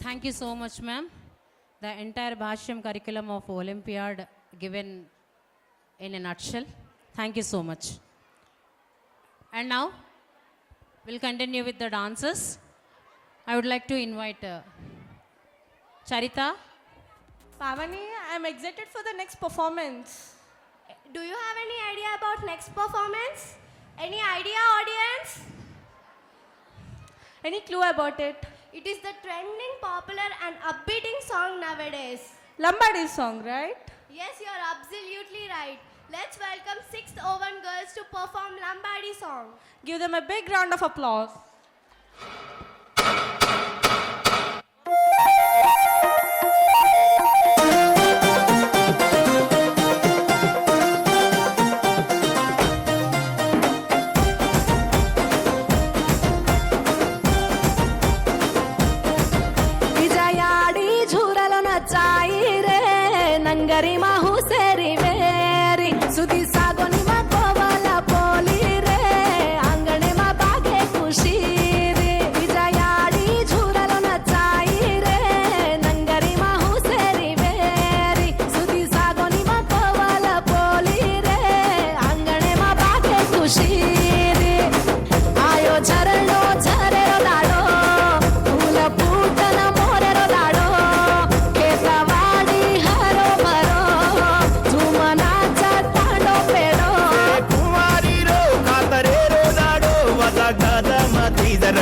Thank you so much, ma'am. The entire Bhashyam curriculum of Olympiad given in a nutshell. Thank you so much. And now, we'll continue with the dances. I would like to invite Charita. Pavani, I'm excited for the next performance. Do you have any idea about next performance? Any idea, audience? Any clue about it? It is the trending, popular and upbeating song nowadays. Lambadi song, right? Yes, you are absolutely right. Let's welcome 6th Ovan girls to perform Lambadi song. Give them a big round of applause. ನಂಗರಿ Mhow ಸೇರಿ very ಸುದಿ ಸಾಗೋನಿ ಮಾ ಕೋವಲ ಪೋಲಿ ರೇ ಅಂಗಣೆ ಮಾ ಬಾಗೆ ಖುಷಿ ರೇ ವಿಜಯಾಡಿ ಝೂರಲು ನಚಾಯಿ ರೇ ನಂಗರಿ ಮಾಹು ಸೇರಿ very ಸುದಿ ಸಾಗೋನಿ ಮಾ ಕೋವಲ ಪೋಲಿ ರೇ ಅಂಗಣೆ ಮಾ ಬಾಗೆ ಖುಷಿ ರೇ ಆಯೋ ಝರಳೋ ಝರೆರೋ ದಾಡೋ ಫೂಲ ಪೂಟನ ಮೋರೆರೋ ದಾಡೋ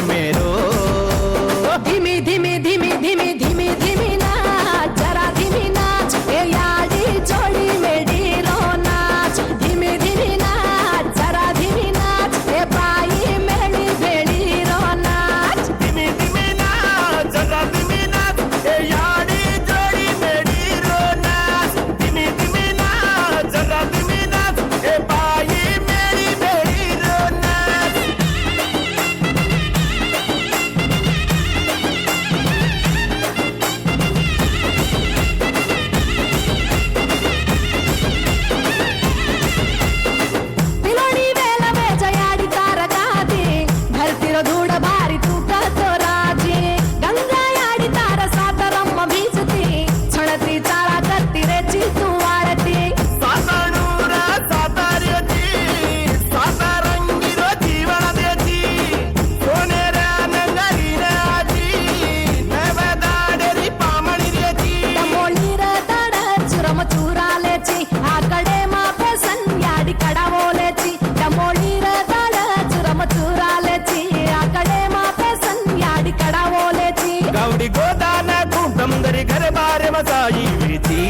मेरो धीमी धीमी धीमी धीमी धीमी धीमी नाच जरा धीमी नाच ए याडी जोड़ी मेडी रो नाच धीमी धीमी नाच जरा धीमी नाच ए बाई मेडी भेड़ी रो नाच धीमी धीमी नाच जरा धीमी नाच ए याडी जोड़ी मेडी रो नाच धीमी धीमी नाच जरा धीमी नाच ए बाई मेरी भेड़ी रो नाच पिलोडी वेल वेजयाडी तारगादी भरतिरो धूड भारी तूकतो राजी गंगा याडी तार सातरम्म भीजती छणती चाळा करती रेची तू वाळती सातानूर सातार्याची सातारंगीरो जीवनाची सोनेऱ्या नंगरीराची नवदाडेरी पामणीची मोळीर दड चुरम चुरालेची आकडे मापे सन्याडी कडावोलेची मोळीर दड चुरम चुरालेची आकडे मापे सन्याडी कडावोलेची गौडी गोदान कुंटमदरी घर बारे मसाई विची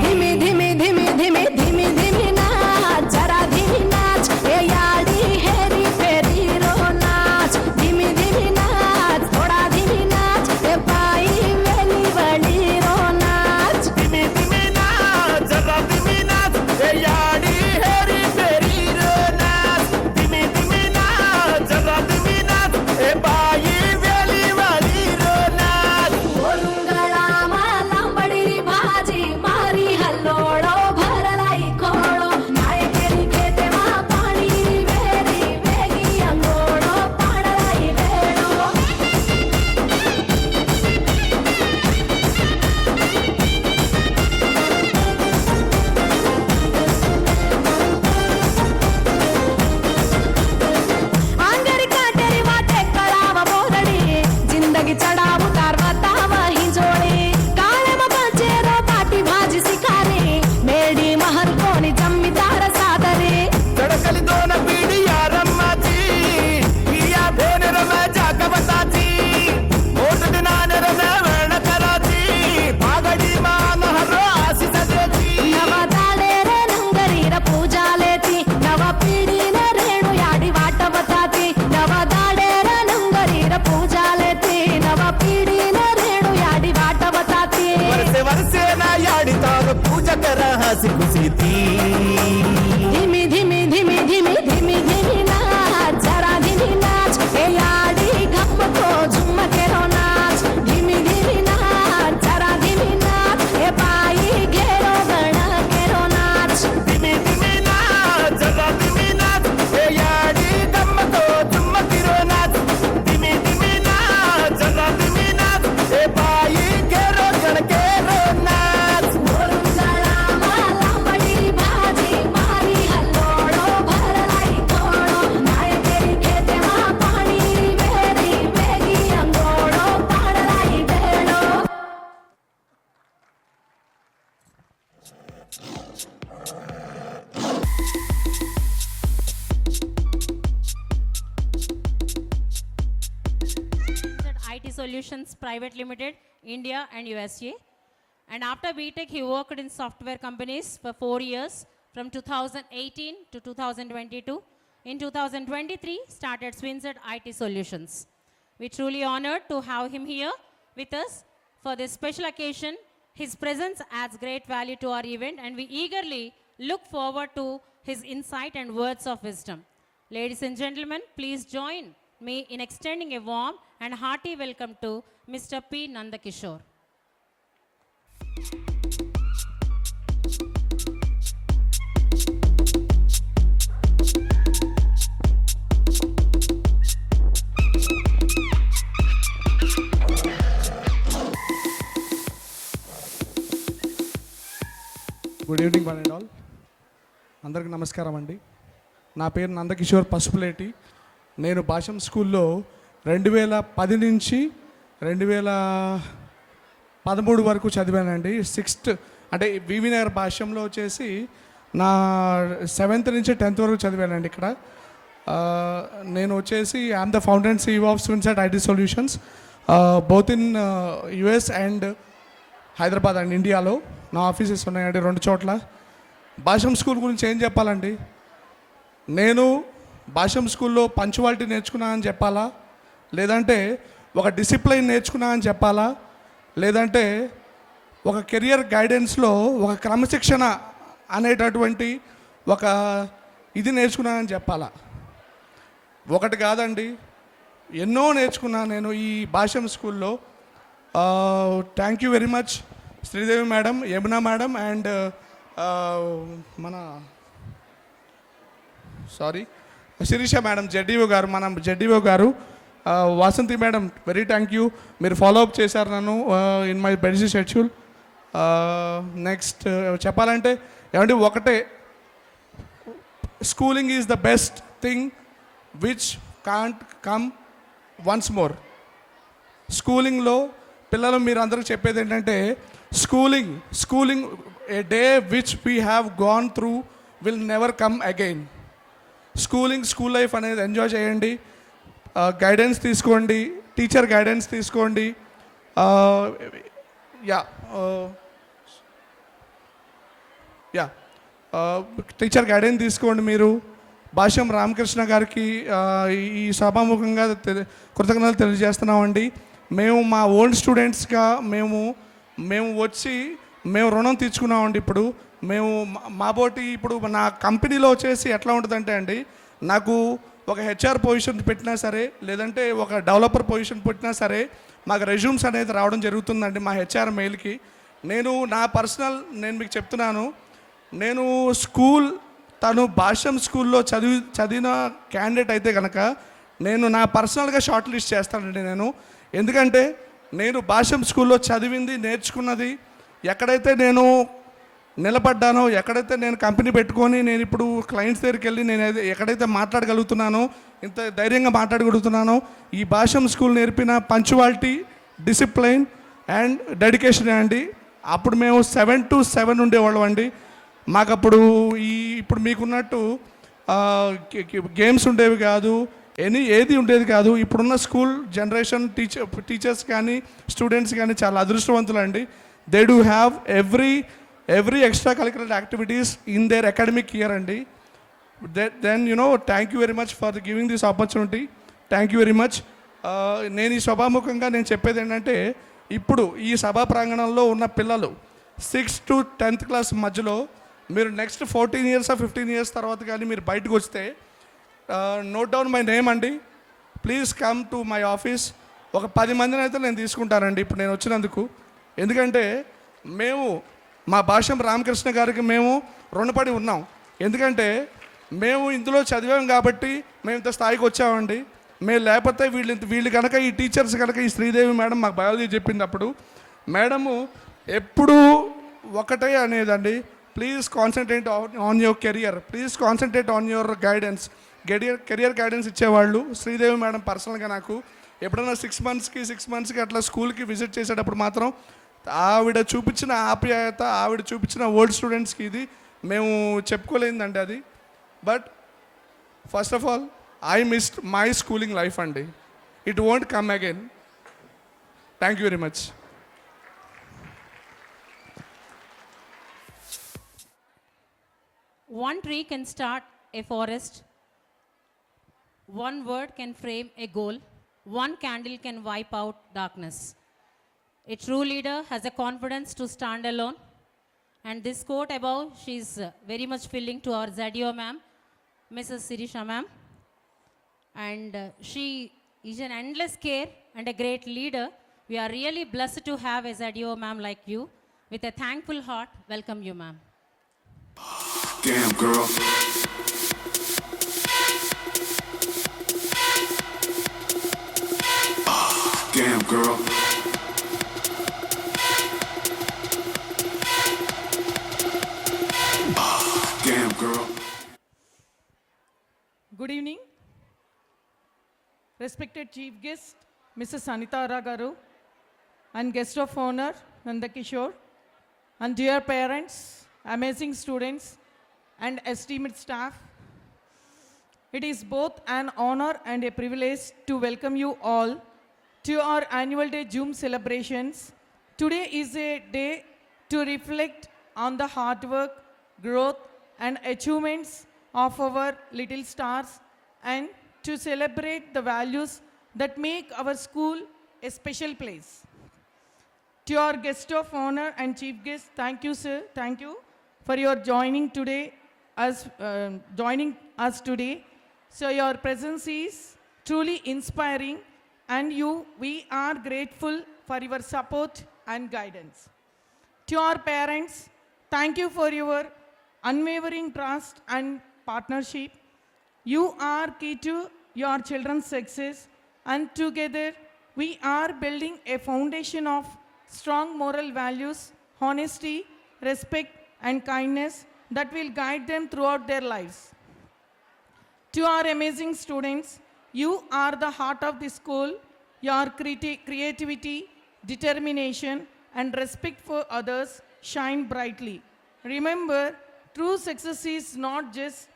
धीमी धीमी धीमी धीमी धीमी धीमी नाच जरा धीमी नाच ए याडी हेरी फेरी रो नाच धीमी धीमी नाच थोडा धीमी नाच ए बाई वेली वळी रो नाच धीमी धीमी नाच जरा धीमी नाच ए याडी हेरी फेरी रो नाच धीमी धीमी नाच जरा धीमी नाच ए बाई वेली वाली रो नाच ओलुंगळा लांबडी भाजी मारी हल्लोळो भरलाई खोळो नाय केली खेते मा पाणी वेरी वेगी अंगोळो पाडलाई वेळो आंगरी काटेरी वाटे कळाव बोदडी जिंदगी चढाव तारवताव हिंजोळी काळे बचेरो पाटी भाजी सिखारी मेडी महल कोणी जम्मीदार सादरी तडकली दोन पिढी यारम्माची पिया भेनर माझ्या कवताची मोठ दिनानर वर्ण कराची भागडी मान हरो आशी सदेची नव दाडेरे नंगरीर पूजालेती नव पिढीन रेणू याडी वाटवताती नव दाडेर नंगरीर पूजालेती नव पिढीन रेणू याडी वाटवताती वर्षे वर्षे ना याडी तार पूजा कर हसी खुशीती धीमी धीमी धीमी धीमी धीमी धीमी नाच जरा धीमी नाच ए याडी गप्पतो झुम्मकेरो नाच धीमी धीमी नाच जरा धीमी नाच ए बाई घेरो गण केरो नाच धीमी धीमी नाच जरा धीमी नाच ए याडी गम्मतो झुम्मकिरो नाच धीमी धीमी नाच जरा धीमी नाच Solutions Private Limited, India and USA. And after BTech, he worked in software companies for 4 years from 2018 to 2022. In 2023, started Swinset IT Solutions. We truly honored to have him here with us for this special occasion. His presence adds great value to our event, and we eagerly look forward to his insight and words of wisdom. Ladies and gentlemen, please join me in extending a warm and hearty welcome to Mr. P. Nandakishore. Good evening one and all. అందరికీ నమస్కారం అండి. నా పేరు నందకిషోర్ పసుపులేటి. నేను భాషం స్కూల్లో 2010 నుంచి 2013 వరకు చదివానండి. 6th అంటే వివి నగర్ భాష్యంలో వచ్చేసి నా 7th నుంచి 10th వరకు చదివానండి ఇక్కడ. నేను వచ్చేసి I'm the founder and CEO of స్విన్సెట్ IT solutions both in US and Hyderabad and ఇండియాలో నా ఆఫీసెస్ ఉన్నాయండి 2 చోట్ల. భాషం స్కూల్ గురించి ఏం చెప్పాలండి? నేను భాషం స్కూల్లో పంచువాలిటీ నేర్చుకున్నా అని చెప్పాలా, లేదంటే ఒక డిసిప్లైన్ నేర్చుకున్నా అని చెప్పాలా, లేదంటే ఒక కెరియర్ గైడెన్స్లో ఒక క్రమశిక్షణ అనేటటువంటి ఒక ఇది నేర్చుకున్నా అని చెప్పాలా? ఒకటి కాదండి, ఎన్నో నేర్చుకున్నా నేను ఈ భాషం స్కూల్లో. Thank you very much Sridevi madam, Yamuna madam and మన శిరీష మేడం, జెడ్డీఓ గారు, మన జెడ్డీఓ గారు, Vasanthi madam, very thank you. మీరు ఫాలో అప్ చేశారు నన్ను in my busy schedule. Next చెప్పాలంటే ఏమంటే ఒకటే, schooling is the best thing which can't come once more. స్కూలింగ్లో పిల్లలు మీరు అందరికీ చెప్పేది ఏంటంటే schooling a day which we have gone through will never come again. School life అనేది ఎంజాయ్ చేయండి, గైడెన్స్ తీసుకోండి, టీచర్ గైడెన్స్ తీసుకోండి. టీచర్ గైడెన్స్ తీసుకోండి. మీరు భాష్యం రామకృష్ణ గారికి ఈ సభాముఖంగా కృతజ్ఞతలు తెలియజేస్తున్నామండి. మేము మా ఓల్డ్ స్టూడెంట్స్గా మేము వచ్చి మేము రుణం తీర్చుకున్నామండి. ఇప్పుడు మాబోటి ఇప్పుడు నా కంపెనీలో వచ్చేసి ఎట్లా ఉంటుందంటే అండి, నాకు ఒక HR పొజిషన్ పెట్టినా సరే, లేదంటే ఒక డెవలపర్ పొజిషన్ పెట్టినా సరే, మాకు రెజ్యూమ్స్ అనేది రావడం జరుగుతుందండి మా HR మెయిల్కి. నేను మీకు చెప్తున్నాను, నేను తను భాష్యం స్కూల్లో చదివిన క్యాండిడేట్ అయితే కనుక నేను నా పర్సనల్గా షార్ట్ లిస్ట్ చేస్తానండి నేను. ఎందుకంటే నేను భాష్యం స్కూల్లో చదివింది, నేర్చుకున్నది, ఎక్కడైతే నేను నిలబడ్డానో, ఎక్కడైతే నేను కంపెనీ పెట్టుకొని నేను ఇప్పుడు క్లయింట్స్ దగ్గరికి వెళ్ళి నేను ఎక్కడైతే మాట్లాడగలుగుతున్నానో, ఇంత ధైర్యంగా మాట్లాడగలుగుతున్నానో, ఈ భాష్యం స్కూల్ నేర్పిన పంచువాలిటీ, డిసిప్లైన్ అండ్ డెడికేషన్ అండి. అప్పుడు మేము 7 to 7 ఉండేవాళ్ళం అండి. మాకప్పుడు ఇప్పుడు మీకున్నట్టు గేమ్స్ ఉండేవి కాదు, ఏది ఉండేది కాదు. ఇప్పుడున్న స్కూల్ జనరేషన్ టీచర్స్ కానీ స్టూడెంట్స్ కానీ చాలా అదృష్టవంతులు అండి. They do have every extra curricular activities in their academic year అండి. Then thank you very much for giving this opportunity. Thank you very much. నేను ఈ సభాముఖంగా నేను చెప్పేది ఏంటంటే, ఇప్పుడు ఈ సభా ప్రాంగణంలో ఉన్న పిల్లలు 6th to 10th క్లాస్ మధ్యలో మీరు నెక్స్ట్ 14 years or 15 years తర్వాత కానీ మీరు బయటకు వస్తే, నోట్ డౌన్ మై నేమ్ అండి, please come to my office. ఒక 10 మందిని అయితే నేను తీసుకుంటానండి ఇప్పుడు నేను వచ్చినందుకు. ఎందుకంటే మా భాష్యం రామకృష్ణ గారికి మేము రుణపడి ఉన్నాం. ఎందుకంటే మేము ఇందులో చదివాం కాబట్టి మేము ఇంత స్థాయికి వచ్చామండి. మేము లేకపోతే వీళ్ళు కనుక, ఈ టీచర్స్ కనుక, ఈ శ్రీదేవి మేడం మాకు బయాలజీ చెప్పినప్పుడు మేడము ఎప్పుడూ ఒకటే అనేదండి, please concentrate on your career, please concentrate on your guidance. Career guidance ఇచ్చేవాళ్ళు శ్రీదేవి మేడం. పర్సనల్గా నాకు ఎప్పుడైనా 6 monthsకి అట్లా స్కూల్కి విజిట్ చేసేటప్పుడు మాత్రం ఆవిడ చూపించిన ఆప్యాయత, ఆవిడ చూపించిన ఓల్డ్ స్టూడెంట్స్కి ఇది మేము చెప్పుకోలేదండి అది. But first of all I missed my schooling life అండి. It won't come again. Thank you very much. One tree can start a forest. One word can frame a goal. One candle can wipe out darkness. A true leader has the confidence to stand alone. And this quote above, she is very much filling to our ZDO ma'am, Mrs. Sirisha ma'am. And she is an endless care and a great leader. We are really blessed to have a ZDO ma'am like you. With a thankful heart, welcome you ma'am. Damn girl. Damn girl. Damn girl. Good evening. Respected Chief Guest, Mrs. Anita Garu, and Guest of Honor, Nanda Kishore, and dear parents, amazing students, and esteemed staff. It is both an honor and a privilege to welcome you all to our annual day Zoom celebrations. Today is a day to reflect on the hard work, growth, and achievements of our little stars and to celebrate the values that make our school a special place. To our guest of honor and chief guest, thank you, sir. Thank you for your joining us today. So your presence is truly inspiring, and we are grateful for your support and guidance. To our parents, thank you for your unwavering trust and partnership. You are key to your children's success, and together we are building a foundation of strong moral values, honesty, respect, and kindness that will guide them throughout their lives. To our amazing students, you are the heart of the school. Your creativity, determination, and respect for others shine brightly. Remember, true success is not just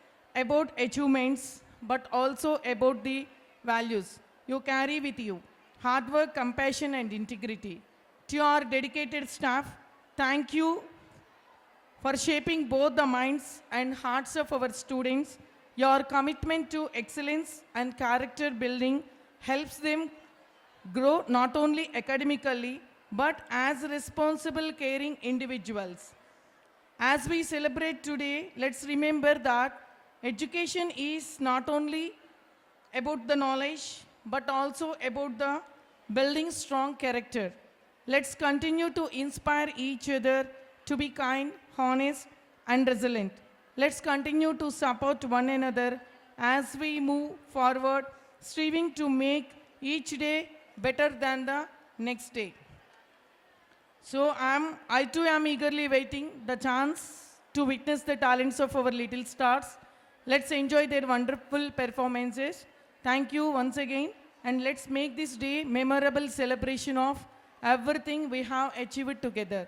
about achievements, but also about the values you carry with you: hard work, compassion, and integrity. To our dedicated staff, thank you for shaping both the minds and hearts of our students. Your commitment to excellence and character building helps them grow not only academically, but as responsible, caring individuals. As we celebrate today, let's remember that education is not only about the knowledge, but also about the building strong character. Let's continue to inspire each other to be kind, honest, and resilient. Let's continue to support one another as we move forward, striving to make each day better than the next day. So I too am eagerly waiting the chance to witness the talents of our little stars. Let's enjoy their wonderful performances. Thank you once again, and let's make this day memorable celebration of everything we have achieved together.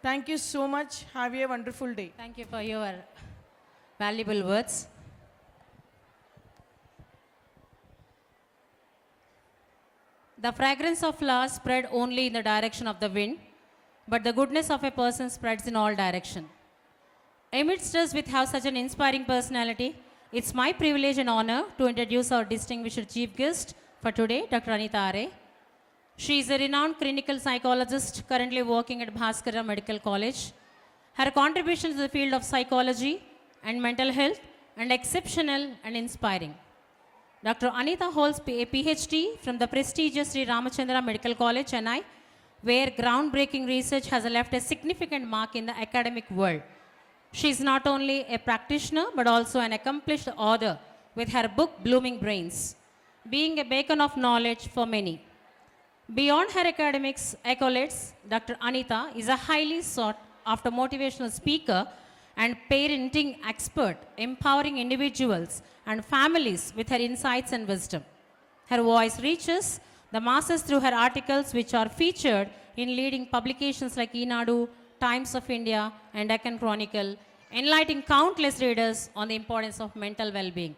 Thank you so much. Have a wonderful day. Thank you for your valuable words. The fragrance of flowers spread only in the direction of the wind, but the goodness of a person spreads in all directions. Amidst us with have such an inspiring personality, it's my privilege and honor to introduce our distinguished chief guest for today, Dr. Anita Are. She is a renowned clinical psychologist currently working at Bhaskara Medical College. Her contributions to the field of psychology and mental health are exceptional and inspiring. Dr. Anita holds a PhD from the prestigious Sri Ramachandra Medical College, Chennai, where groundbreaking research has left a significant mark in the academic world. She is not only a practitioner, but also an accomplished author with her book Blooming Brains, being a beacon of knowledge for many. Beyond her academics accolades, Dr. Anita is a highly sought after motivational speaker and parenting expert, empowering individuals and families with her insights and wisdom. Her voice reaches the masses through her articles, which are featured in leading publications like Enadu, Times of India, and Deccan Chronicle, enlightening countless readers on the importance of mental well-being.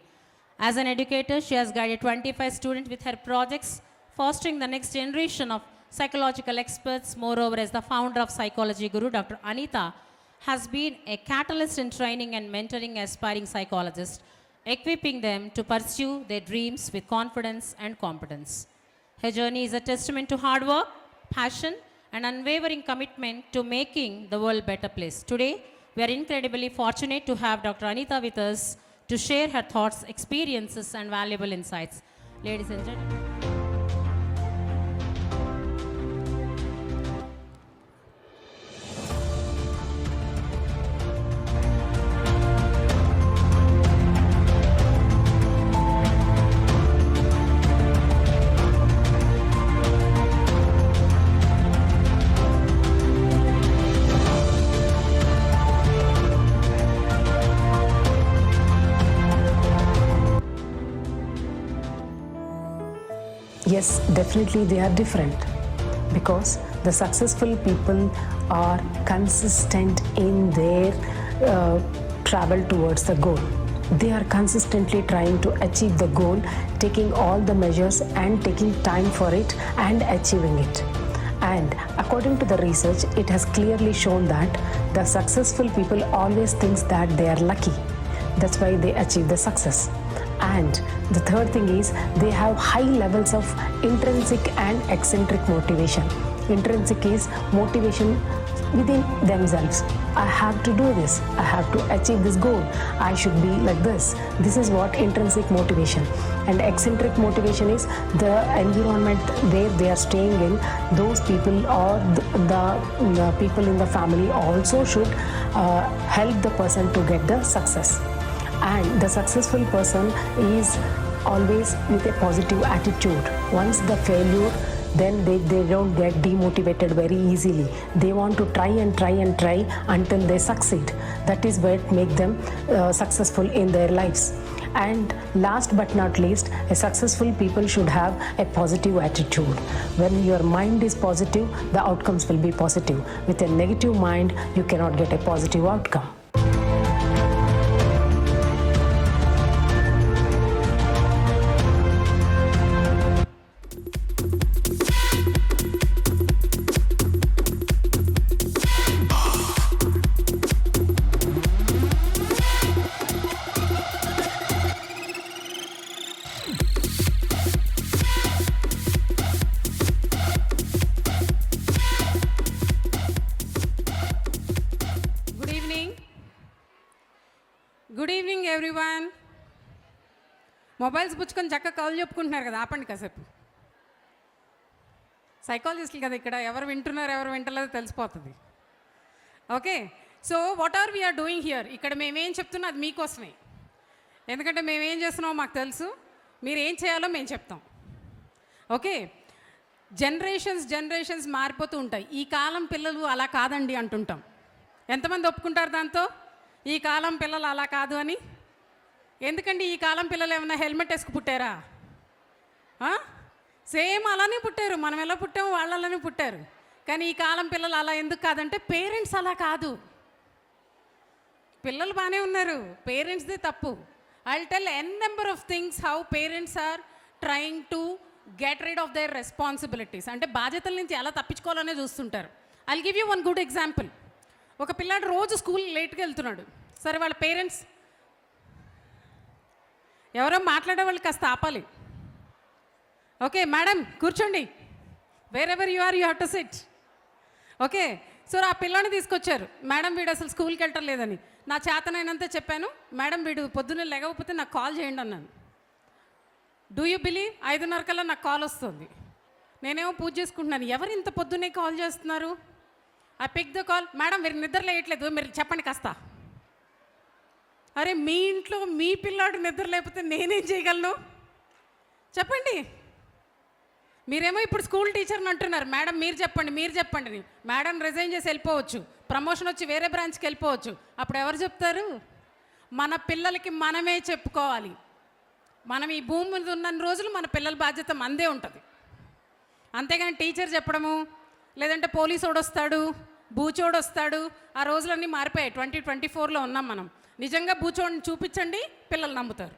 As an educator, she has guided 25 students with her projects, fostering the next generation of psychological experts. Moreover, as the founder of Psychology Guru, Dr. Anita has been a catalyst in training and mentoring aspiring psychologists, equipping them to pursue their dreams with confidence and competence. Her journey is a testament to hard work, passion, and unwavering commitment to making the world a better place. Today, we are incredibly fortunate to have Dr. Anita with us to share her thoughts, experiences, and valuable insights. Ladies and gentlemen. Yes, definitely they are different because the successful people are consistent in their travel towards the goal. They are consistently trying to achieve the goal, taking all the measures and taking time for it and achieving it. And according to the research, it has clearly shown that the successful people always think that they are lucky. That's why they achieve the success. And the third thing is they have high levels of intrinsic and eccentric motivation. Intrinsic is motivation within themselves. I have to do this. I have to achieve this goal. I should be like this. This is what intrinsic motivation. And eccentric motivation is the environment where they are staying in. Those people or the people in the family also should help the person to get the success. And the successful person is always with a positive attitude. Once the failure, then they don't get demotivated very easily. They want to try and try and try until they succeed. That is what makes them successful in their lives. And last but not least, a successful people should have a positive attitude. When your mind is positive, the outcomes will be positive. With a negative mind, you cannot get a positive outcome. Good evening everyone. Mobiles పుచ్చుకొని చక్కగా కౌలు చెప్పుకుంటున్నారు కదా, ఆపండి కాసేపు. సైకాలజిస్టులు కదా ఇక్కడ, ఎవరు వింటున్నారు ఎవరు వింటలేదో తెలిసిపోతుంది. Okay, so what are we are doing here? ఇక్కడ మేమేం చెప్తున్నా అది మీకోసమే. ఎందుకంటే మేమేం చేస్తున్నామో మాకు తెలుసు, మీరు ఏం చేయాలో మేము చెప్తాం. ఓకే, జనరేషన్స్ మారిపోతూ ఉంటాయి. ఈ కాలం పిల్లలు అలా కాదండి అంటుంటాం. ఎంతమంది ఒప్పుకుంటారు దాంతో? ఈ కాలం పిల్లలు అలా కాదు అని. ఎందుకండి ఈ కాలం పిల్లలు ఏమన్నా హెల్మెట్ వేసుకు పుట్టారా? సేమ్ అలానే పుట్టారు. మనం ఎలా పుట్టామో వాళ్ళు అలానే పుట్టారు. కానీ ఈ కాలం పిల్లలు అలా ఎందుకు కాదంటే పేరెంట్స్ అలా కాదు. పిల్లలు బాగానే ఉన్నారు, పేరెంట్స్దే తప్పు. I'll tell n number of things how parents are trying to get rid of their responsibilities. అంటే బాధ్యతల నుంచి ఎలా తప్పించుకోవాలనే చూస్తుంటారు. I'll give you one good example. ఒక పిల్లాడు రోజు స్కూల్ లేట్గా వెళ్తున్నాడు. సరే, వాళ్ళ పేరెంట్స్ ఎవరో మాట్లాడే వాళ్ళు కాస్త ఆపాలి. ఓకే మేడం కూర్చోండి, wherever you are you have to sit. Okay, so ఆ పిల్లని తీసుకొచ్చారు. మేడం వీడు అసలు స్కూల్కి వెళ్ళటం లేదని. నా చేతనైనంత చెప్పాను. మేడం వీడు పొద్దున్నే లేకపోతే నాకు కాల్ చేయండి అన్నాను. డూ యూ బిలీవ్ 5:30 కల్లా నాకు కాల్ వస్తుంది. నేనేమో పూజ చేసుకుంటున్నాను. ఎవరు ఇంత పొద్దున్నే కాల్ చేస్తున్నారు? I pick the call. Madam మీరు నిద్ర లేయట్లేదు, మీరు చెప్పండి కాస్త. అరే మీ ఇంట్లో మీ పిల్లాడు నిద్ర లేకపోతే నేనేం చేయగలను చెప్పండి. మీరేమో ఇప్పుడు స్కూల్ టీచర్ని అంటున్నారు. మేడం మీరు చెప్పండి. మేడం రిజైన్ చేసి వెళ్ళిపోవచ్చు, ప్రమోషన్ వచ్చి వేరే బ్రాంచ్కి వెళ్ళిపోవచ్చు. అప్పుడు ఎవరు చెప్తారు? మన పిల్లలకి మనమే చెప్పుకోవాలి. మనం ఈ భూమి మీద ఉన్న రోజులు మన పిల్లల బాధ్యత మనదే ఉంటుంది. అంతేగాని టీచర్ చెప్పడము, లేదంటే పోలీసోడు వస్తాడు, బూచోడు వస్తాడు. ఆ రోజులన్నీ మారిపోయాయి. 2024లో ఉన్నాం మనం. నిజంగా బూచోడిని చూపించండి, పిల్లలు నమ్ముతారు.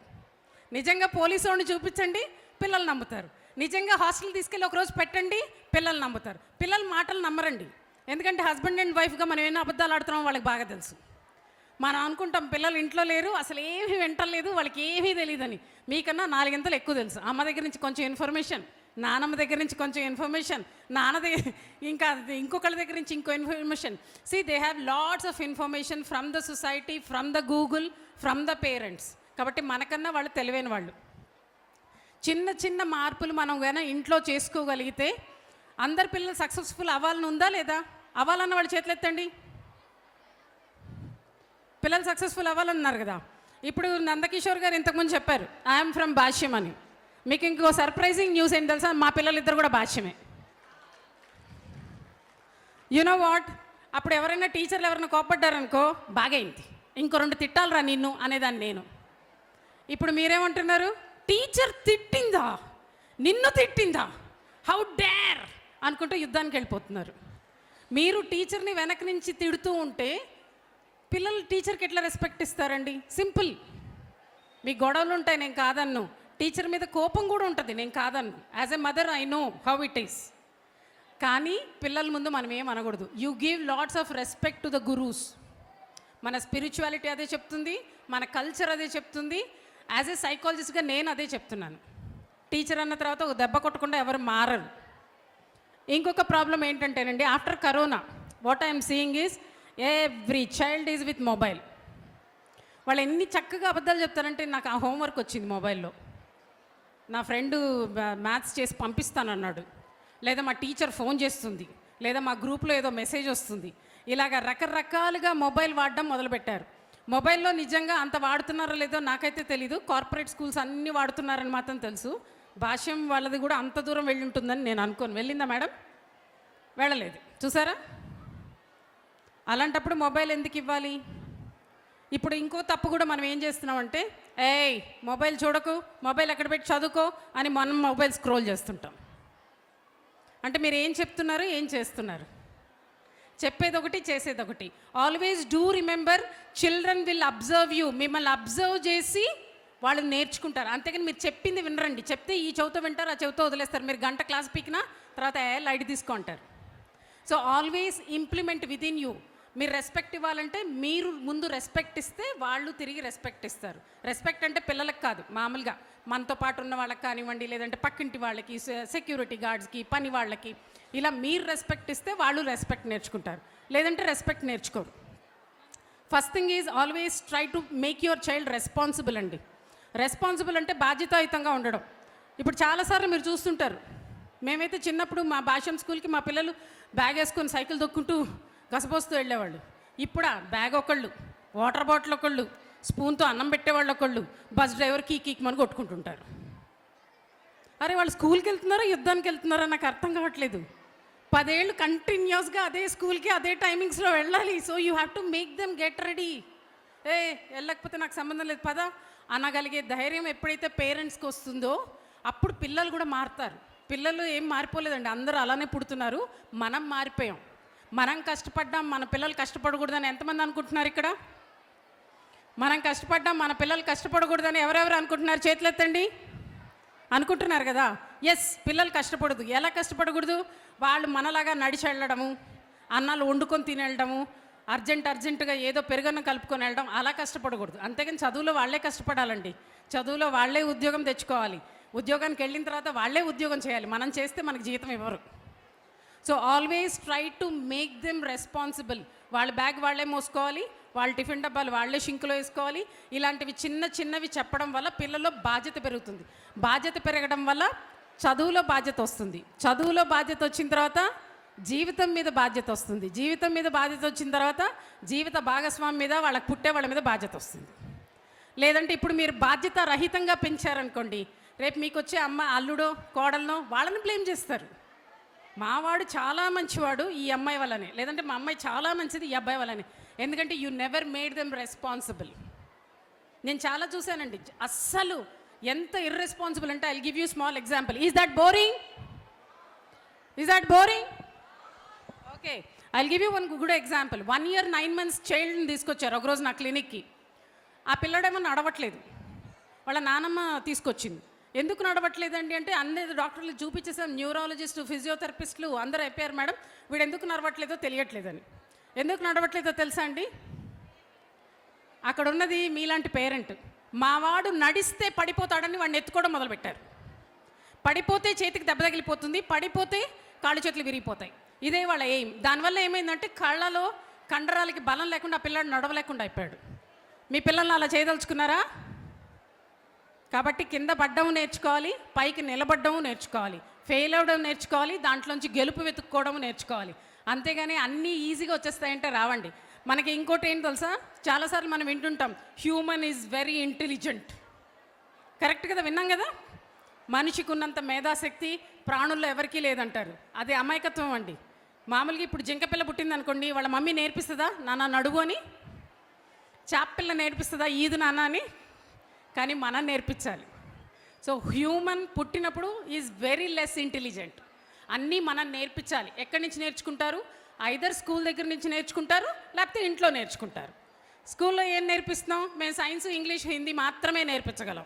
నిజంగా పోలీసోడిని చూపించండి, పిల్లలు నమ్ముతారు. నిజంగా హాస్టల్ తీసుకెళ్ళి ఒకరోజు పెట్టండి, పిల్లలు నమ్ముతారు. పిల్లలు మాటలు నమ్మరండి, ఎందుకంటే హస్బెండ్ అండ్ వైఫ్గా మనం ఎన్ని అబద్ధాలు ఆడుతున్నామో వాళ్ళకి బాగా తెలుసు. మనం అనుకుంటాం పిల్లలు ఇంట్లో లేరు, అసలు ఏమీ వింటలేదు, వాళ్ళకి ఏమీ తెలియదని. మీకన్నా 4 గంటలు ఎక్కువ తెలుసు. అమ్మ దగ్గర నుంచి కొంచెం ఇన్ఫర్మేషన్, నానమ్మ దగ్గర నుంచి కొంచెం ఇన్ఫర్మేషన్, నాన్న దగ్గర ఇంకా ఇంకొకళ్ళ దగ్గర నుంచి ఇంకో information. See they have lots of information from the society, from the Google, from the parents. కాబట్టి మనకన్నా వాళ్ళు తెలివైన వాళ్ళు. చిన్న చిన్న మార్పులు మనం కానీ ఇంట్లో చేసుకోగలిగితే అందరి పిల్లలు సక్సెస్ఫుల్ అవ్వాలని ఉందా లేదా? అవ్వాలన్న వాళ్ళు చేతులు ఎత్తండి. పిల్లలు సక్సెస్ఫుల్ అవ్వాలన్నారు కదా. ఇప్పుడు నందకిషోర్ గారు ఇంతకుముందు చెప్పారు ఐఎమ్ ఫ్రమ్ భాష్యం అని. మీకు ఇంకో సర్ప్రైజింగ్ న్యూస్ ఏంటి తెలుసా? మా పిల్లలిద్దరు కూడా భాష్యమే. నో వాట్, అప్పుడు ఎవరైనా టీచర్లు ఎవరైనా కోపడ్డారనుకో బాగైంది, ఇంకో 2 తిట్టాలరా నిన్ను అనేదాన్ని నేను. ఇప్పుడు మీరేమంటున్నారు? టీచర్ తిట్టిందా, నిన్ను తిట్టిందా, హౌ డేర్ అనుకుంటూ యుద్ధానికి వెళ్ళిపోతున్నారు. మీరు టీచర్ని వెనక నుంచి తిడుతూ ఉంటే పిల్లలు టీచర్కి ఎట్లా రెస్పెక్ట్ ఇస్తారండి? సింపుల్. మీ గొడవలు ఉంటాయి, నేను కాదన్ను. టీచర్ మీద కోపం కూడా ఉంటుంది, నేను కాదన్ను. As a mother I know how it is. కానీ పిల్లల ముందు మనం ఏం అనకూడదు. You give lots of respect to the gurus. మన స్పిరిచువాలిటీ అదే చెప్తుంది, మన కల్చర్ అదే చెప్తుంది. యాజ్ ఏ సైకాలజిస్ట్గా నేను అదే చెప్తున్నాను. టీచర్ అన్న తర్వాత ఒక దెబ్బ కొట్టకుండా ఎవరు మారరు. ఇంకొక ప్రాబ్లం ఏంటంటేనండి, after corona what I'm seeing is every child is with mobile. వాళ్ళు ఎన్ని చక్కగా అబద్ధాలు చెప్తారంటే, నాకు ఆ హోంవర్క్ వచ్చింది మొబైల్లో, నా ఫ్రెండు మ్యాథ్స్ చేసి పంపిస్తానన్నాడు, లేదా మా టీచర్ ఫోన్ చేస్తుంది, లేదా మా గ్రూప్లో ఏదో మెసేజ్ వస్తుంది. ఇలాగ రకరకాలుగా మొబైల్ వాడడం మొదలుపెట్టారు. మొబైల్లో నిజంగా అంత వాడుతున్నారో లేదో నాకైతే తెలీదు. కార్పొరేట్ స్కూల్స్ అన్నీ వాడుతున్నారని మాత్రం తెలుసు. భాష్యం వాళ్ళది కూడా అంత దూరం వెళ్ళి ఉంటుందని నేను అనుకోను. వెళ్ళిందా మేడం? వెళ్ళలేదు. చూసారా? అలాంటప్పుడు మొబైల్ ఎందుకు ఇవ్వాలి? ఇప్పుడు ఇంకో తప్పు కూడా మనం ఏం చేస్తున్నామంటే, ఏయ్ మొబైల్ చూడకు, మొబైల్ ఎక్కడ పెట్టి చదువుకో అని మనం మొబైల్ స్క్రోల్ చేస్తుంటాం. అంటే మీరు ఏం చెప్తున్నారు, ఏం చేస్తున్నారు? చెప్పేది ఒకటి, చేసేది ఒకటి. Always do remember, children will observe you. మిమ్మల్ని అబ్జర్వ్ చేసి వాళ్ళు నేర్చుకుంటారు. అంతేకాని మీరు చెప్పింది వినరండి. చెప్తే ఈ చెవితో వింటారు, ఆ చెవితో వదిలేస్తారు. మీరు గంట క్లాస్ పీకినా తర్వాత లైట్ తీసుకుంటారు. So always implement with in you. మీరు రెస్పెక్ట్ ఇవ్వాలంటే మీరు ముందు రెస్పెక్ట్ ఇస్తే వాళ్ళు తిరిగి రెస్పెక్ట్ ఇస్తారు. రెస్పెక్ట్ అంటే పిల్లలకు కాదు, మామూలుగా మనతో పాటు ఉన్న వాళ్ళకి కానివ్వండి, లేదంటే పక్కింటి వాళ్ళకి, సెక్యూరిటీ గార్డ్స్కి, పని వాళ్ళకి, ఇలా మీరు రెస్పెక్ట్ ఇస్తే వాళ్ళు రెస్పెక్ట్ నేర్చుకుంటారు, లేదంటే రెస్పెక్ట్ నేర్చుకోరు. First thing is always try to make your child responsible అండి. రెస్పాన్సిబుల్ అంటే బాధ్యతాయుతంగా ఉండడం. ఇప్పుడు చాలాసార్లు మీరు చూస్తుంటారు, మేమైతే చిన్నప్పుడు మా భాష్యం స్కూల్కి మా పిల్లలు బ్యాగ్ వేసుకొని సైకిల్ దొక్కుంటూ గసపోస్తూ వెళ్ళేవాళ్ళు. ఇప్పుడు బ్యాగ్ ఒకళ్ళు, వాటర్ బాటిల్ ఒకళ్ళు, స్పూన్తో అన్నం పెట్టేవాళ్ళు ఒకళ్ళు, బస్ డ్రైవర్ కీమని కొట్టుకుంటుంటారు. అరే వాళ్ళు స్కూల్కి వెళ్తున్నారా, యుద్ధానికి వెళ్తున్నారా నాకు అర్థం కావట్లేదు. 10 ఏళ్ళు కంటిన్యూస్గా అదే స్కూల్కి అదే టైమింగ్స్లో వెళ్ళాలి. So you have to make them get ready. వెళ్ళకపోతే నాకు సంబంధం లేదు పద అనగలిగే ధైర్యం ఎప్పుడైతే పేరెంట్స్కి వస్తుందో అప్పుడు పిల్లలు కూడా మారుతారు. పిల్లలు ఏం మారిపోలేదండి, అందరూ అలానే పుడుతున్నారు. మనం మారిపోయాం. మనం కష్టపడ్డాం, మన పిల్లలు కష్టపడకూడదని ఎంతమంది అనుకుంటున్నారు ఇక్కడ? మనం కష్టపడ్డాం, మన పిల్లలు కష్టపడకూడదని ఎవరెవరు అనుకుంటున్నారు? చేతులు ఎత్తండి. అనుకుంటున్నారు కదా? ఎస్, పిల్లలు కష్టపడదు. ఎలా కష్టపడకూడదు? వాళ్ళు మనలాగా నడిచి వెళ్ళడము, అన్నాలు వండుకొని తిని వెళ్ళడము, అర్జెంటుగా ఏదో పెరుగన్నం కలుపుకొని వెళ్ళడం, అలా కష్టపడకూడదు. అంతేగాని చదువులో వాళ్ళే కష్టపడాలండి. చదువులో వాళ్ళే ఉద్యోగం తెచ్చుకోవాలి. ఉద్యోగానికి వెళ్ళిన తర్వాత వాళ్ళే ఉద్యోగం చేయాలి. మనం చేస్తే మనకు జీతం ఇవ్వరు. So always try to make them responsible. వాళ్ళ బ్యాగ్ వాళ్ళే మోసుకోవాలి, వాళ్ళ టిఫిన్ డబ్బాలు వాళ్ళే షింకులో వేసుకోవాలి. ఇలాంటివి చిన్నవి చెప్పడం వల్ల పిల్లల్లో బాధ్యత పెరుగుతుంది. బాధ్యత పెరగడం వల్ల చదువులో బాధ్యత వస్తుంది. చదువులో బాధ్యత వచ్చిన తర్వాత జీవితం మీద బాధ్యత వస్తుంది. జీవితం మీద బాధ్యత వచ్చిన తర్వాత జీవిత భాగస్వామి మీద, వాళ్ళకి పుట్టే వాళ్ళ మీద బాధ్యత వస్తుంది. లేదంటే ఇప్పుడు మీరు బాధ్యత రహితంగా పెంచారనుకోండి, రేపు మీకు వచ్చే అమ్మ, అల్లుడో, కోడలనో వాళ్ళని బ్లేమ్ చేస్తారు. మావాడు చాలా మంచివాడు ఈ అమ్మాయి వల్లనే, లేదంటే మా అమ్మాయి చాలా మంచిది ఈ అబ్బాయి వల్లనే. ఎందుకంటే you never made them responsible. నేను చాలా చూశానండి, అస్సలు ఎంత ఇర్రెస్పాన్సిబుల్ అంటే I will give you small example. Is that boring? Okay, I will give you one good example. 1 year 9 months చైల్డ్ని తీసుకొచ్చారు ఒకరోజు నా క్లినిక్కి. ఆ పిల్లడేమో నడవట్లేదు, వాళ్ళ నానమ్మ తీసుకొచ్చింది. ఎందుకు నడవట్లేదండి అంటే అన్ని డాక్టర్లు చూపించేసాం, న్యూరాలజిస్టు, ఫిజియోథెరపిస్టులు అందరూ అయిపోయారు మేడం, వీడు ఎందుకు నడవట్లేదో తెలియట్లేదని. ఎందుకు నడవట్లేదో తెలుసా అండి? అక్కడ ఉన్నది మీలాంటి పేరెంట్. మావాడు నడిస్తే పడిపోతాడని వాడిని ఎత్తుకోవడం మొదలుపెట్టారు. పడిపోతే చేతికి దెబ్బ తగిలిపోతుంది, పడిపోతే కాళ్ళు చేతులు విరిగిపోతాయి. ఇదే వాళ్ళ ఎయిమ్. దానివల్ల ఏమైందంటే కళ్ళలో కండరాలకి బలం లేకుండా ఆ పిల్లాడు నడవలేకుండా అయిపోయాడు. మీ పిల్లల్ని అలా చేయదలుచుకున్నారా? కాబట్టి కింద పడ్డం నేర్చుకోవాలి, పైకి నిలబడ్డం నేర్చుకోవాలి, ఫెయిల్ అవ్వడం నేర్చుకోవాలి, దాంట్లోంచి గెలుపు వెతుక్కోవడం నేర్చుకోవాలి. అంతేగాని అన్నీ ఈజీగా వచ్చేస్తాయంటే రావండి. మనకి ఇంకోటి ఏంటి తెలుసా, చాలాసార్లు మనం వింటుంటాం, human is very intelligent. Correct కదా, విన్నాం కదా. మనిషికి ఉన్నంత మేధాశక్తి ప్రాణుల్లో ఎవరికీ లేదంటారు. అది అమాయకత్వం అండి. మామూలుగా ఇప్పుడు జింకపిల్ల పుట్టింది అనుకోండి, వాళ్ళ మమ్మీ నేర్పిస్తుందా నాన్న నడువు అని? చాపిల్ల నేర్పిస్తుందా ఈదు నాన్న అని? కానీ మనం నేర్పించాలి. సో హ్యూమన్ పుట్టినప్పుడు ఈజ్ వెరీ లెస్ ఇంటెలిజెంట్. అన్నీ మనం నేర్పించాలి. ఎక్కడి నుంచి నేర్చుకుంటారు? ఐదర్ స్కూల్ దగ్గర నుంచి నేర్చుకుంటారు, లేకపోతే ఇంట్లో నేర్చుకుంటారు. స్కూల్లో ఏం నేర్పిస్తున్నాం? మేము సైన్స్, ఇంగ్లీష్, హిందీ మాత్రమే నేర్పించగలం.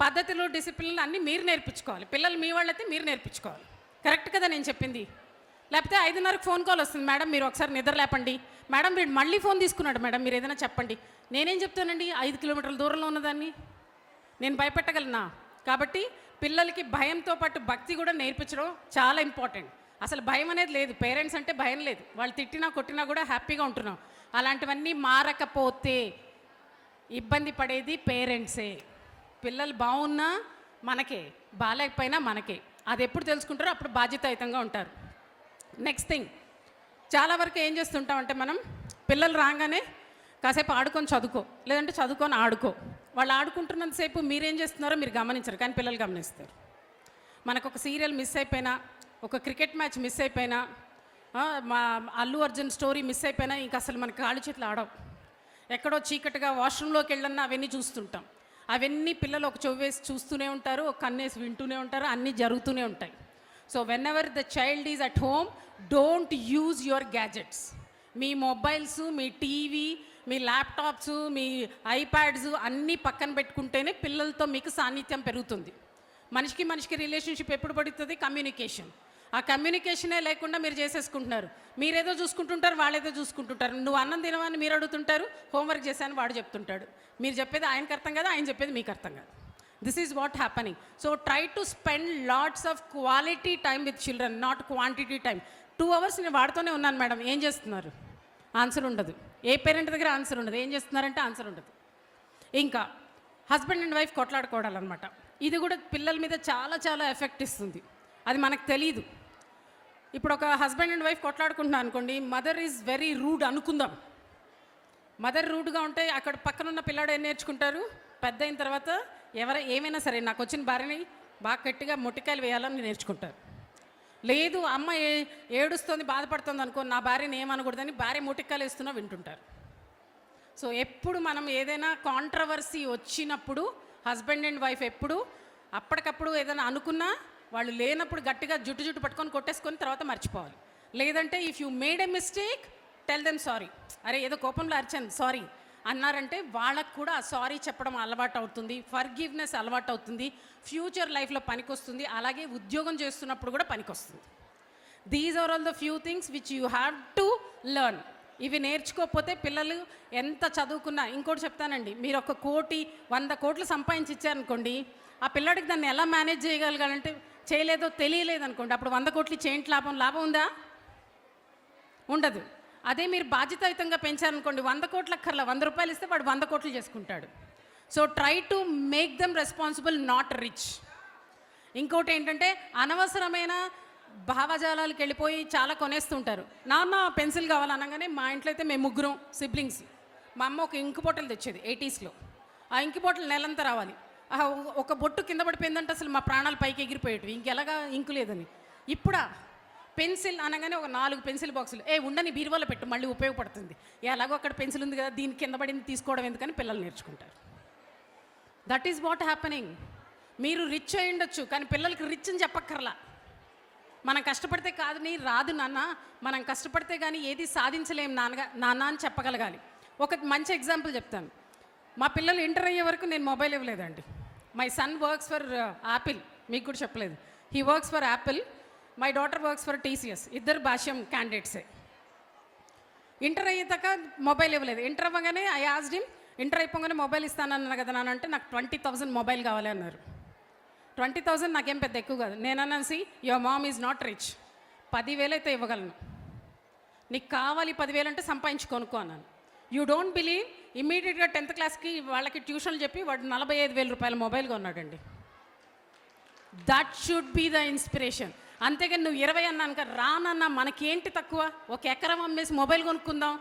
పద్ధతులు, డిసిప్లిన్లు అన్నీ మీరు నేర్పించుకోవాలి. పిల్లలు మీ వాళ్ళైతే మీరు నేర్పించుకోవాలి. కరెక్ట్ కదా నేను చెప్పింది? లేకపోతే 5:30కి ఫోన్ కాల్ వస్తుంది, మేడం మీరు ఒకసారి నిద్ర లేపండి, మేడం వీడు మళ్ళీ ఫోన్ తీసుకున్నాడు మేడం మీరు ఏదైనా చెప్పండి. నేనేం చెప్తానండి? 5 కిలోమీటర్ల దూరంలో ఉన్నదాన్ని నేను భయపెట్టగలనా? కాబట్టి పిల్లలకి భయంతో పాటు భక్తి కూడా నేర్పించడం చాలా ఇంపార్టెంట్. అసలు భయం అనేది లేదు, పేరెంట్స్ అంటే భయం లేదు. వాళ్ళు తిట్టినా కొట్టినా కూడా హ్యాపీగా ఉంటున్నాం. అలాంటివన్నీ మారకపోతే ఇబ్బంది పడేది పేరెంట్సే. పిల్లలు బాగున్నా మనకే, బాగాలేకపోయినా మనకే. అది ఎప్పుడు తెలుసుకుంటారో అప్పుడు బాధ్యతాయుతంగా ఉంటారు. నెక్స్ట్ థింగ్, చాలా వరకు ఏం చేస్తుంటామంటే మనం పిల్లలు రాగానే కాసేపు ఆడుకొని చదువుకో, లేదంటే చదువుకొని ఆడుకో. వాళ్ళు ఆడుకుంటున్నంతసేపు మీరేం చేస్తున్నారో మీరు గమనించరు, కానీ పిల్లలు గమనిస్తారు. మనకు ఒక సీరియల్ మిస్ అయిపోయినా, ఒక క్రికెట్ మ్యాచ్ మిస్ అయిపోయినా, మా అల్లు అర్జున్ స్టోరీ మిస్ అయిపోయినా ఇంక అసలు మనకి కాళ్ళు చేతులు ఆడవు. ఎక్కడో చీకటిగా వాష్రూమ్లోకి వెళ్ళన్నా అవన్నీ చూస్తుంటాం. అవన్నీ పిల్లలు ఒక చెవేసి చూస్తూనే ఉంటారు, ఒక కన్నేసి వింటూనే ఉంటారు, అన్నీ జరుగుతూనే ఉంటాయి. So when ever the child is at home, don't use your gadgets. Me mobiles, me TV, me laptops, me iPads అన్నీ పక్కన పెట్టుకుంటేనే పిల్లలతో మీకు సాన్నిధ్యం పెరుగుతుంది. మనిషికి రిలేషన్షిప్ ఎప్పుడు పడుతుంది? కమ్యూనికేషన్. ఆ కమ్యూనికేషనే లేకుండా మీరు చేసేసుకుంటున్నారు. మీరేదో చూసుకుంటుంటారు, వాళ్ళేదో చూసుకుంటుంటారు. నువ్వు అన్నం తినవని మీరు అడుగుతుంటారు, హోంవర్క్ చేశాను వాడు చెప్తుంటాడు. మీరు చెప్పేది ఆయనకు అర్థం కాదు, ఆయన చెప్పేది మీకు అర్థం కాదు. This is what happening. So try to spend lots of quality time with children, not quantity time. 2 hours నేను వాడుతూనే ఉన్నాను మేడం, ఏం చేస్తున్నారు? ఆన్సర్ ఉండదు. ఏ పేరెంట్ దగ్గర ఆన్సర్ ఉండదు. ఏం చేస్తున్నారంటే ఆన్సర్ ఉండదు. ఇంకా హస్బెండ్ అండ్ వైఫ్ కొట్లాడుకోవడాలన్నమాట. ఇది కూడా పిల్లల మీద చాలా చాలా ఎఫెక్ట్ ఇస్తుంది. అది మనకు తెలియదు. ఇప్పుడు ఒక హస్బెండ్ అండ్ వైఫ్ కొట్లాడుకుంటున్నాను అనుకోండి, మదర్ ఈజ్ వెరీ రూడ్ అనుకుందాం. మదర్ రూడ్గా ఉంటే అక్కడ పక్కనున్న పిల్లాడు ఏం నేర్చుకుంటారు? పెద్ద అయిన తర్వాత ఏమైనా సరే నాకు వచ్చిన భార్యని బాగా గట్టిగా మొట్టికాయలు వేయాలని నేర్చుకుంటారు. లేదు అమ్మ ఏడుస్తుంది, బాధపడుతుంది అనుకో, నా భార్యని ఏమనకూడదని భార్య మొట్టికాయలు వేస్తున్నా వింటుంటారు. సో ఎప్పుడు మనం ఏదైనా కాంట్రవర్సీ వచ్చినప్పుడు హస్బెండ్ అండ్ వైఫ్ ఎప్పుడు అప్పటికప్పుడు ఏదైనా అనుకున్నా వాళ్ళు లేనప్పుడు గట్టిగా జుట్టు పట్టుకొని కొట్టేసుకొని తర్వాత మర్చిపోవాలి. లేదంటే if you made a mistake tell them sorry. అరే ఏదో కోపంలో అరిచాను సారీ అన్నారంటే వాళ్ళకు కూడా ఆ సారీ చెప్పడం అలవాటు అవుతుంది, ఫర్గివ్నెస్ అలవాటు అవుతుంది, ఫ్యూచర్ లైఫ్లో పనికొస్తుంది. అలాగే ఉద్యోగం చేస్తున్నప్పుడు కూడా పనికొస్తుంది. These are all the few things which you have to learn. ఇవి నేర్చుకోకపోతే పిల్లలు ఎంత చదువుకున్నా. ఇంకోటి చెప్తానండి, మీరు 1 కోటి 100 కోట్లు సంపాదించి ఇచ్చారనుకోండి, ఆ పిల్లడికి దాన్ని ఎలా మేనేజ్ చేయగలగాలంటే చేయలేదో తెలియలేదు అనుకోండి, అప్పుడు 100 కోట్లు చేయించి లాభం ఉందా? ఉండదు. అదే మీరు బాధ్యతాయుతంగా పెంచారనుకోండి, 100 కోట్ల అక్కర్లా, 100 రూపాయలు ఇస్తే వాడు 100 కోట్లు చేసుకుంటాడు. So try to make them responsible, not rich. ఇంకోటి ఏంటంటే అనవసరమైన భావజాలాలకు వెళ్ళిపోయి చాలా కొనేస్తుంటారు. నాన్న పెన్సిల్ కావాలనగానే, మా ఇంట్లో అయితే మేము 3 సిబ్లింగ్స్, మా అమ్మ ఒక ఇంకు బాటిల్ తెచ్చేది 80sలో. ఆ ఇంకు బాటిల్ నెలంతా రావాలి. ఒక బొట్టు కింద పడిపోయిందంటే అసలు మా ప్రాణాలు పైకి ఎగిరిపోయేటివి, ఇంకెలాగా ఇంకు లేదని. ఇప్పుడా పెన్సిల్ అనగానే ఒక 4 పెన్సిల్ బాక్సులు, ఉండని బీరువాలో పెట్టు మళ్ళీ ఉపయోగపడుతుంది, ఎలాగో అక్కడ పెన్సిల్ ఉంది కదా దీని కింద పడింది తీసుకోవడం ఎందుకని పిల్లలు నేర్చుకుంటారు. That is what happening. మీరు రిచ్ అయి ఉండొచ్చు, కానీ పిల్లలకి రిచ్ అని చెప్పక్కర్లా. మనం కష్టపడితే కాదు నీ రాదు నాన్న, మనం కష్టపడితే కానీ ఏది సాధించలేం నాన్న అని చెప్పగలగాలి. ఒక మంచి ఎగ్జాంపుల్ చెప్తాను. మా పిల్లలు ఇంటర్ అయ్యే వరకు నేను మొబైల్ ఇవ్వలేదండి. My son works for Apple, మీకు కూడా చెప్పలేదు. He works for Apple, my daughter works for TCS. ఇద్దరు భాష్యం క్యాండిడేట్సే. ఇంటర్ అయ్యేదాకా మొబైల్ ఇవ్వలేదు. ఇంటర్ అవ్వగానే ఐ ఆస్డ్ హిమ్, ఇంటర్ అయిపోగానే మొబైల్ ఇస్తానన్నా కదా నాన్న అంటే, నాకు 20,000 మొబైల్ కావాలి అన్నారు. 20,000 నాకేం పెద్ద ఎక్కువ కాదు. నేనన్నాను, see your mom is not rich, 10,000 అయితే ఇవ్వగలను, నీకు కావాలి 10,000 అంటే సంపాదించి కొనుక్కో అన్నాను. యూ డోంట్ బిలీవ్, ఇమీడియట్గా 10th క్లాస్కి వాళ్ళకి ట్యూషన్లు చెప్పి వాడు 45,000 రూపాయల మొబైల్ కొన్నాడండి. That should be the inspiration. అంతేగాని నువ్వు 20 అన్నాను కదా, రానన్నా మనకేంటి తక్కువ, ఒక ఎకరం అమ్మేసి మొబైల్ కొనుక్కుందాం.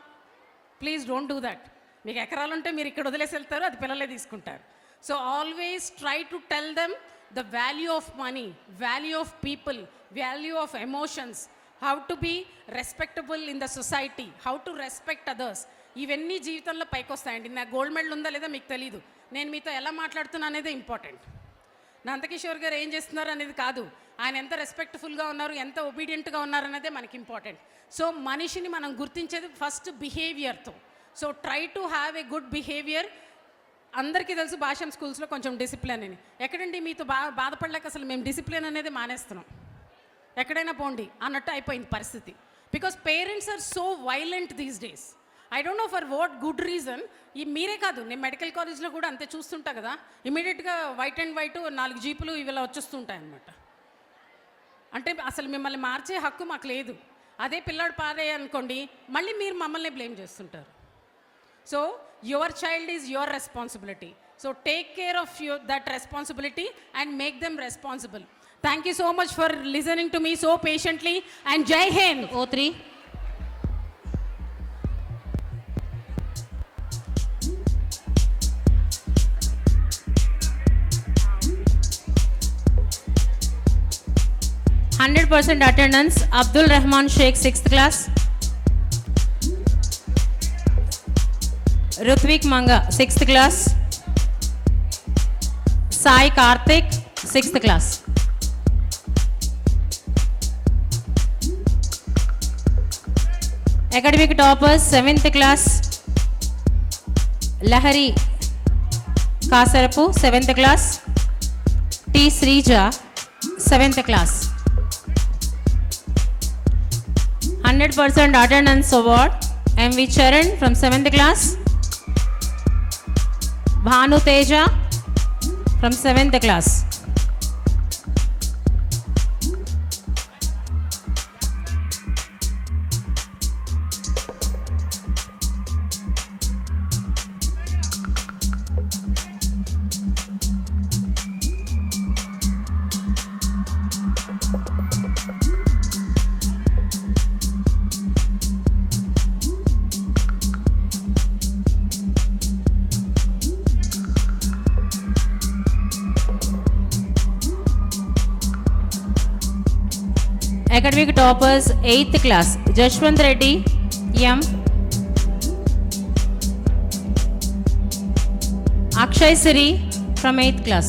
Please don't do that. మీకు ఎకరాలు ఉంటే మీరు ఇక్కడ వదిలేసి వెళ్తారు, అది పిల్లలే తీసుకుంటారు. So always try to tell them the value of money, value of people, value of emotions, how to be respectable in the society, how to respect others. ఇవన్నీ జీవితంలో పైకి వస్తాయండి. నాకు గోల్డ్ మెడల్ ఉందా లేదా మీకు తెలీదు, నేను మీతో ఎలా మాట్లాడుతున్నా అనేది ఇంపార్టెంట్. నందకిషోర్ గారు ఏం చేస్తున్నారు అనేది కాదు, ఆయన ఎంత రెస్పెక్ట్ఫుల్గా ఉన్నారు, ఎంత ఒబీడియంట్గా ఉన్నారు అనేదే మనకి ఇంపార్టెంట్. సో మనిషిని మనం గుర్తించేది ఫస్ట్ బిహేవియర్తో. So try to have a good behaviour. అందరికీ తెలుసు భాష్యం స్కూల్స్లో కొంచెం డిసిప్లిన్ అని. ఎక్కడండి మీతో బాధపడలేక అసలు మేము డిసిప్లిన్ అనేది మానేస్తున్నాం, ఎక్కడైనా పోండి అన్నట్టు అయిపోయింది పరిస్థితి. Because parents are so violent these days. I don't know for what good reason. ఈ మీరే కాదు, నేను మెడికల్ కాలేజ్లో కూడా అంతే చూస్తుంటా కదా, ఇమీడియట్గా వైట్ అండ్ వైట్ 4 జీపులు ఇవిలా వచ్చేస్తుంటాయి అన్నమాట. అంటే అసలు మిమ్మల్ని మార్చే హక్కు మాకు లేదు. అదే పిల్లాడు పారే అనుకోండి, మళ్ళీ మీరు మమ్మల్ని బ్లేమ్ చేస్తుంటారు. So your child is your responsibility. So take care of that responsibility and make them responsible. Thank you so much for listening to me so patiently and జై Hind. O3. %, attendance. Abdul Rahman Sheikh, 6th class. Rutvik Manga, 6th class. Sai Karthik, 6th class. Academic toppers, 7th class. Lahari Kasarapu, 7th class. T. Srija, 7th class. 100% attendance award. M.V. Charan from 7th class. Bhanu Teja from 7th class. Academic toppers, 8th class. Jashwant Reddy, M. Akshay Siri from 8th class.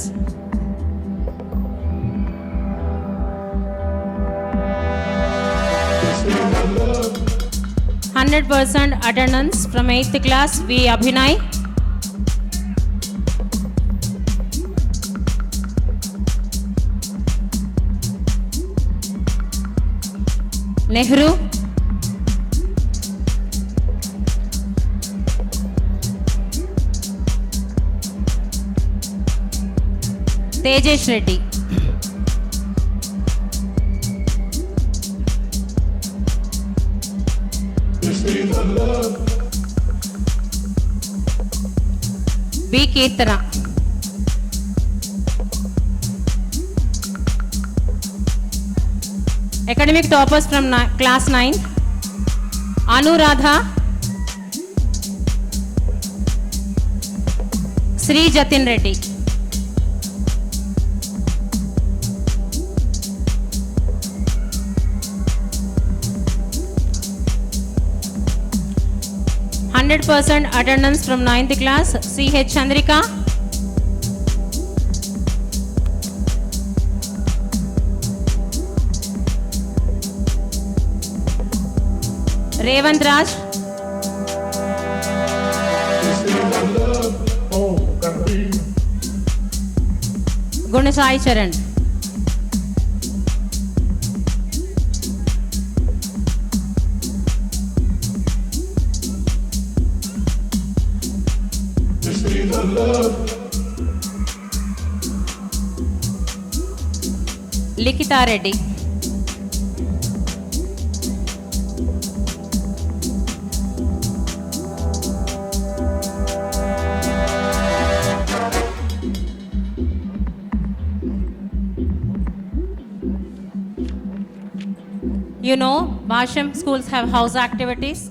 %, attendance from 8th class. V. Abhinay. Nehru. Tejesh Reddy. B. Kirtana. Academic toppers from class 9. Anuradha, Sri Jatin Reddy. %, attendance from 9th class. C.H. Chandrika. Revant Raj. Gunasai Charan. Likita Reddy. You know, Bhashyam schools have house activities.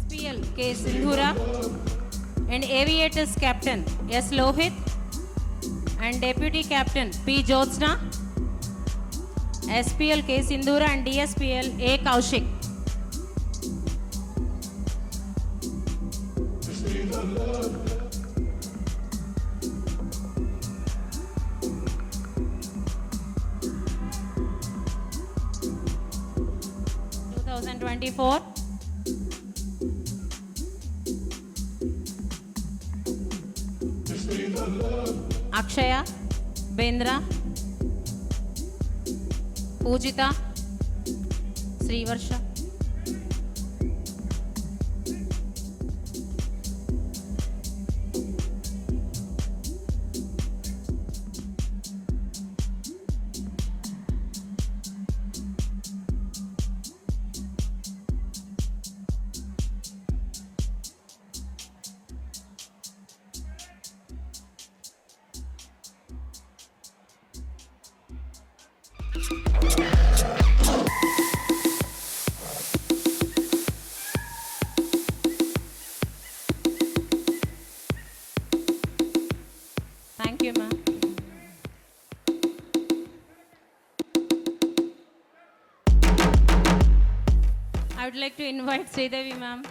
SPL K. Sindhura and Aviators Captain S. Lohit and Deputy Captain P. Jyotsna. SPL K. Sindhura and DSPL A. Kaushik. '24. Akshaya, Bendra, Pujita, Srivarsha. Thank you, ma'am. I would like to invite Sridevi, ma'am.